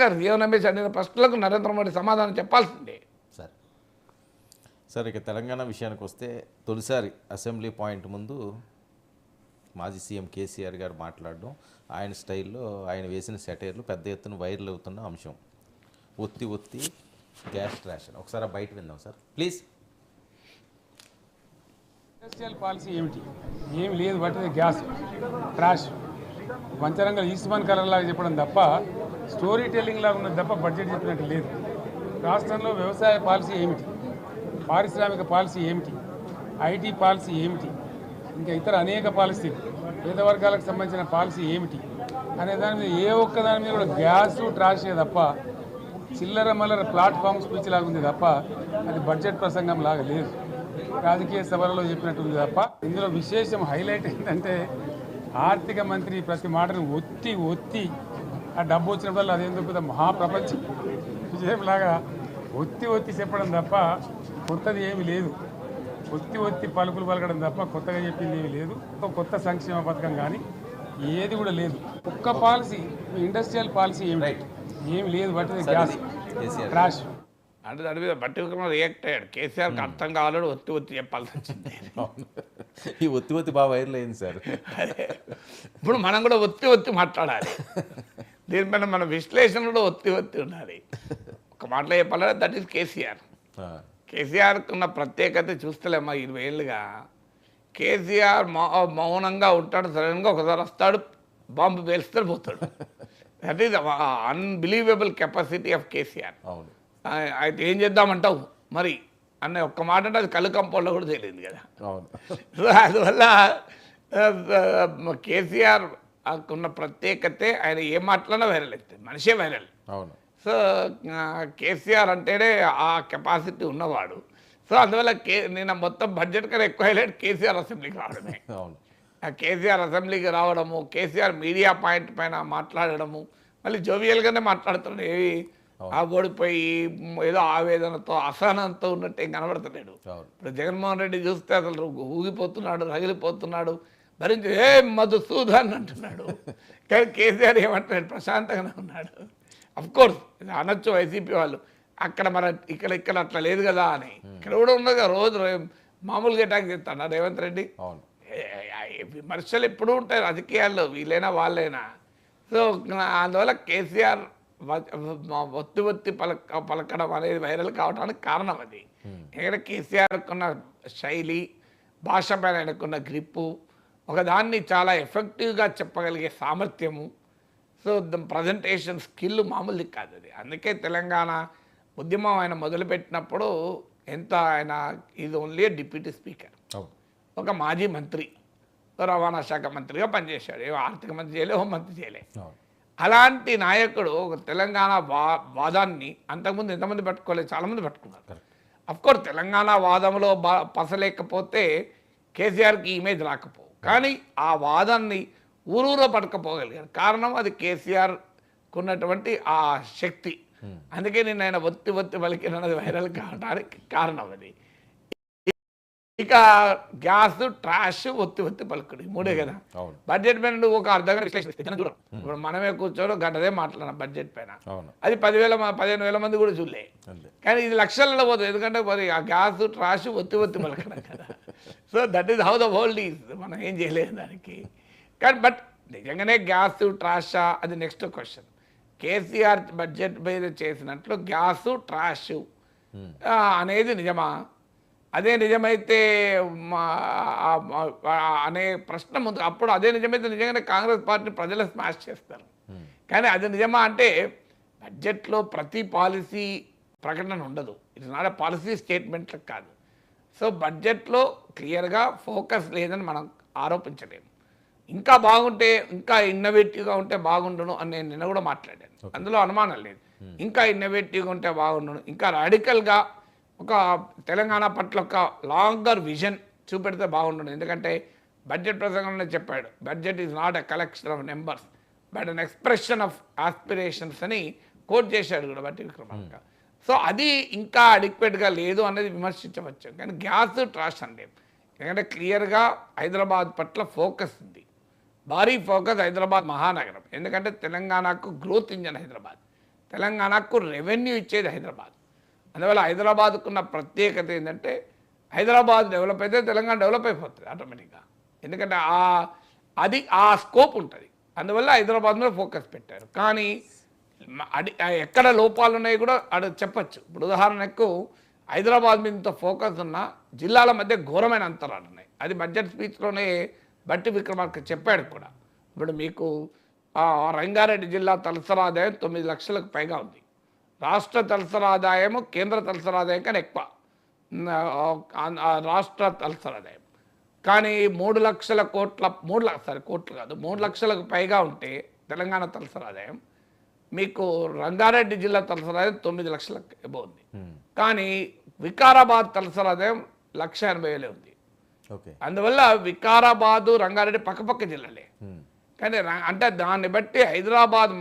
గారు జీవన్ రమేష్ అడిగిన ప్రశ్నలకు నరేంద్ర మోడీ సమాధానం చెప్పాల్సిందే. సార్ సార్ ఇక తెలంగాణ విషయానికి వస్తే తొలిసారి అసెంబ్లీ పాయింట్ ముందు మాజీ సీఎం కేసీఆర్ గారు మాట్లాడడం, ఆయన స్టైల్లో ఆయన వేసిన సెటైర్లు పెద్ద ఎత్తున వైరల్ అవుతున్న అంశం. ఒత్తి ఒత్తి గ్యాస్ రేషన్ ఒకసారి బయట విందాం సార్ ప్లీజ్. ఇండస్ట్రియల్ పాలసీ ఏమిటి? ఏమి లేదు, బట్టి గ్యాస్ ట్రాష్ పంచరంగం ఈస్మాన్ కలర్ లాగా చెప్పడం తప్ప స్టోరీ టెల్లింగ్ లాగా ఉన్నది తప్ప బడ్జెట్ చెప్పినట్టు లేదు. రాష్ట్రంలో వ్యవసాయ పాలసీ ఏమిటి, పారిశ్రామిక పాలసీ ఏమిటి, ఐటీ పాలసీ ఏమిటి, ఇంకా ఇతర అనేక పాలసీలు, పేద వర్గాలకు సంబంధించిన పాలసీ ఏమిటి అనే దాని మీద ఏ ఒక్క దాని మీద కూడా గ్యాసు ట్రాషే తప్ప చిల్లర మల్లర ప్లాట్ఫామ్ స్పీచ్ లాగా ఉంది తప్ప అది బడ్జెట్ ప్రసంగం లాగా లేదు. రాజకీయ సభలలో చెప్పినట్టుంది తప్ప ఇందులో విశేషం హైలైట్ ఏంటంటే ఆర్థిక మంత్రి ప్రతి మాటను ఒత్తి ఒత్తి ఆ డబ్బు వచ్చినప్పుడు అదేందుకు పెద్ద మహాప్రపంచం విజయంలాగా ఒత్తి ఒత్తి చెప్పడం తప్ప కొత్తది ఏమీ లేదు. ఒత్తి ఒత్తి పలుకులు పలకడం తప్ప కొత్తగా చెప్పింది ఏమీ లేదు. కొత్త సంక్షేమ పథకం కానీ ఏది కూడా లేదు. ఒక్క పాలసీ ఇండస్ట్రియల్ పాలసీ ఏమి లేదు. బట్టి గ్యాస్ ట్రాష్ అంటే దాని మీద బట్టి రియాక్ట్ అయ్యాడు. కేసీఆర్కి అర్థం కావాలని ఒత్తి ఒత్తి చెప్పాల్సి వచ్చింది. ఈ ఒత్తి ఒత్తి బాగా వైరల్ అయింది సార్. ఇప్పుడు మనం కూడా ఒత్తి ఒత్తి మాట్లాడాలి. దీనిపైన మన విశ్లేషణ కూడా ఒత్తి ఒత్తి ఉండాలి. ఒక మాటలో చెప్పాలంటే దట్ ఈస్ కేసీఆర్. కేసీఆర్కి ఉన్న ప్రత్యేకత చూస్తలేమ్మా 20 ఏళ్ళుగా. కేసీఆర్ మౌనంగా ఉంటాడు, సడన్గా ఒకసారి వస్తాడు, బాంబు పేలుస్తాడు, పోతాడు. That is unbelievable capacity of KCR. అవును. అయితే ఏం చేద్దామంటావు మరి అన్న ఒక్క మాట అంటే అది కళ్ళు కంపౌండ్లో కూడా తెలియదు కదా. అవును. సో అందువల్ల కేసీఆర్ ఉన్న ప్రత్యేకతే ఆయన ఏ మాటలన్నా వైరల్ అవుతుంది, మనిషే వైరల్. అవును. సో కేసీఆర్ అంటేనే ఆ కెపాసిటీ ఉన్నవాడు. సో అందువల్ల నేను మొత్తం బడ్జెట్ కన్నా ఎక్కువ హైలైట్ కేసీఆర్ అసెంబ్లీకి రావడమే. అవును. కేసీఆర్ అసెంబ్లీకి రావడము, కేసీఆర్ మీడియా పాయింట్ పైన మాట్లాడడము, మళ్ళీ జోవియల్గానే మాట్లాడుతున్నాడు. ఏవి ఆ ఓడిపోయి ఏదో ఆవేదనతో అసహనంతో ఉన్నట్టు ఏం కనబడతలేడు. ఇప్పుడు జగన్మోహన్ రెడ్డి చూస్తే అసలు ఊగిపోతున్నాడు, రగిలిపోతున్నాడు, భరించి ఏ మధుసూదన్ అంటున్నాడు. కానీ కేసీఆర్ ఏమంటున్నాడు, ప్రశాంతంగానే ఉన్నాడు. అఫ్కోర్స్ అనొచ్చు వైసీపీ వాళ్ళు, అక్కడ మన ఇక్కడ అట్లా లేదు కదా అని. ఇక్కడ కూడా ఉన్నది కదా, రోజు మామూలుగా అటాక్ చేస్తాడు రేవంత్ రెడ్డి. విమర్శలు ఎప్పుడూ ఉంటాయి రాజకీయాల్లో, వీళ్ళైనా వాళ్ళైనా. సో అందువల్ల కేసీఆర్ ఒత్తి ఒత్తి పలకడం అనేది వైరల్ కావడానికి కారణం అది. ఎందుకంటే కేసీఆర్కున్న శైలి, భాష పైన ఆయనకున్న గ్రిప్పు, ఒకదాన్ని చాలా ఎఫెక్టివ్గా చెప్పగలిగే సామర్థ్యము, సో ప్రజెంటేషన్ స్కిల్ మామూలుది కాదు అది. అందుకే తెలంగాణ ఉద్యమం ఆయన మొదలుపెట్టినప్పుడు ఆయన ఇది ఓన్లీ డిప్యూటీ స్పీకర్, ఒక మాజీ మంత్రి, రవాణా శాఖ మంత్రిగా పనిచేశాడు. ఆర్థిక మంత్రి చేయలే, హోంమంత్రి చేయలే. అలాంటి నాయకుడు ఒక తెలంగాణ వాదాన్ని అంతకుముందు ఎంతమంది పట్టుకోలేదు, చాలామంది పట్టుకున్నారు. అఫ్కోర్స్ తెలంగాణ వాదంలో పసలేకపోతే కేసీఆర్కి ఇమేజ్ రాకపోవు, కానీ ఆ వాదాన్ని ఊరూర పడకపోగలిగారు. కారణం అది కేసీఆర్కు ఉన్నటువంటి ఆ శక్తి. అందుకే నేను ఆయన ఒత్తి ఒత్తి పలికినది వైరల్ కావడానికి కారణం అది. ఇక గ్యాస్, ట్రాష్, ఒత్తి ఒత్తి పలుకుడు, మూడే కదా. బడ్జెట్ పైన నువ్వు ఒక అర్ధగంట విశ్లేషిస్తే చూడం. ఇప్పుడు మనమే కూర్చొని గంటదే మాట్లాడినాం బడ్జెట్ పైన. అది 15,000 మంది కూడా చూడలే. కానీ ఇది లక్షలలో పోతుంది, ఎందుకంటే మరి ఆ గ్యాస్, ట్రాష్, ఒత్తి ఒత్తి పలకడం కదా. So that is how the world is. మనం ఏం చేయలేదు దానికి. కానీ బట్ నిజంగానే గ్యాస్, ట్రాషా అది నెక్స్ట్ క్వశ్చన్. కేసీఆర్ బడ్జెట్ మీద చేసినట్లు గ్యాస్, ట్రాష్ అనేది నిజమా? అదే నిజమైతే అనే ప్రశ్న ముందు. అప్పుడు అదే నిజమైతే నిజంగానే కాంగ్రెస్ పార్టీ ప్రజలు స్మాష్ చేస్తారు. కానీ అది నిజమా అంటే బడ్జెట్లో ప్రతి పాలసీ ప్రకటన ఉండదు. It's not a policy statement కాదు. సో బడ్జెట్లో క్లియర్గా ఫోకస్ లేదని మనం ఆరోపించలేము. ఇంకా బాగుంటే, ఇంకా ఇన్నోవేటివ్గా ఉంటే బాగుండును అని నేను నిన్న కూడా మాట్లాడాను, అందులో అనుమానం లేదు. ఇంకా ఇన్నోవేటివ్గా ఉంటే బాగుండును, ఇంకా రాడికల్గా ఒక తెలంగాణ పట్ల ఒక లాంగర్ విజన్ చూపెడితే బాగుండును. ఎందుకంటే బడ్జెట్ ప్రసంగంలో చెప్పాడు, budget is not a collection of numbers but an expression of aspirations అని కోట్ చేశాడు కూడా బట్టి విక్రమార్క. సో అది ఇంకా అడిక్వేట్గా లేదు అనేది విమర్శించవచ్చు. కానీ గ్యాస్, ట్రాష్ అంటే ఎందుకంటే క్లియర్గా హైదరాబాద్ పట్ల ఫోకస్ ఉంది, భారీ ఫోకస్. హైదరాబాద్ మహానగరం, ఎందుకంటే తెలంగాణకు గ్రోత్ ఇంజన్ హైదరాబాద్. తెలంగాణకు రెవెన్యూ ఇచ్చేది హైదరాబాద్. అందువల్ల హైదరాబాద్కున్న ప్రత్యేకత ఏంటంటే హైదరాబాద్ డెవలప్ అయితే తెలంగాణ డెవలప్ అయిపోతుంది ఆటోమేటిక్గా. ఎందుకంటే అది ఆ స్కోప్ ఉంటుంది. అందువల్ల హైదరాబాద్ మీద ఫోకస్ పెట్టారు. కానీ ఎక్కడ లోపాలు ఉన్నాయి కూడా చెప్పచ్చు. ఇప్పుడు ఉదాహరణకు హైదరాబాద్ మీద ఇంత ఫోకస్ ఉన్న జిల్లాల మధ్య ఘోరమైన అంతరాలు ఉన్నాయి. అది బడ్జెట్ స్పీచ్లోనే బట్టి విక్రమార్క చెప్పాడు కూడా. ఇప్పుడు మీకు రంగారెడ్డి జిల్లా తలసరి ఆదాయం 9 లక్షలకు పైగా ఉంది. రాష్ట్ర తలసరి ఆదాయము కేంద్ర తలసరి ఆదాయం కన్నా ఎక్కువ రాష్ట్ర తలసరి ఆదాయం. కానీ 3 లక్షలకు పైగా ఉంటే తెలంగాణ తలసరి ఆదాయం, మీకు రంగారెడ్డి జిల్లా తలసరి ఆదాయం 9 లక్షలకు ఎబో ఉంది. కానీ వికారాబాద్ తలసరి ఆదాయం 1,80,000 ఉంది. అందువల్ల వికారాబాదు రంగారెడ్డి పక్కపక్క జిల్లాలే. కానీ అంటే దాన్ని బట్టి హైదరాబాద్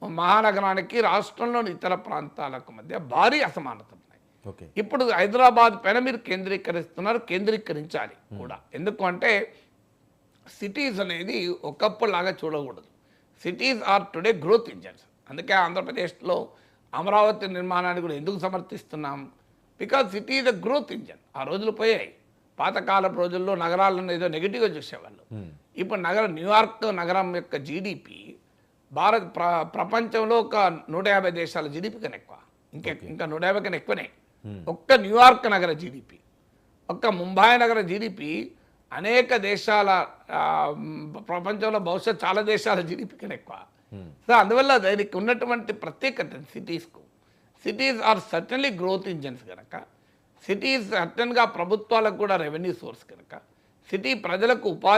మహానగరానికి రాష్ట్రంలోని ఇతర ప్రాంతాలకు మధ్య భారీ అసమానతలు ఉన్నాయి. ఇప్పుడు హైదరాబాద్ పైన మీరు కేంద్రీకరించాలి కూడా. ఎందుకంటే సిటీస్ అనేది ఒకప్పుడు లాగా చూడకూడదు. Cities are today growth engines. అందుకే ఆంధ్రప్రదేశ్లో అమరావతి నిర్మాణాన్ని కూడా ఎందుకు సమర్థిస్తున్నాం? Because city is a growth engine. ఆ రోజులు పోయాయి. పాతకాలపు రోజుల్లో నగరాలను ఏదో నెగిటివ్గా చూసేవాళ్ళు. ఇప్పుడు న్యూయార్క్ నగరం యొక్క జీడిపి ప్రపంచంలో ఒక 150 దేశాల జీడిపి కన్నా ఎక్కువ. ఇంకా 150 కన్నా ఎక్కువనే. ఒక్క న్యూయార్క్ నగర జీడిపి, ఒక్క ముంబై నగర జీడిపి అనేక దేశాల ప్రపంచంలో బహుశా చాలా దేశాల జీడిపి కన్నా ఎక్కువ. సో అందువల్ల దానికి ఉన్నటువంటి ప్రత్యేకత cities are certainly growth engines కనుక, సిటీస్ సర్టన్గా ప్రభుత్వాలకు కూడా రెవెన్యూ సోర్స్ కనుక, సిటీ ప్రజలకు ఉపాధి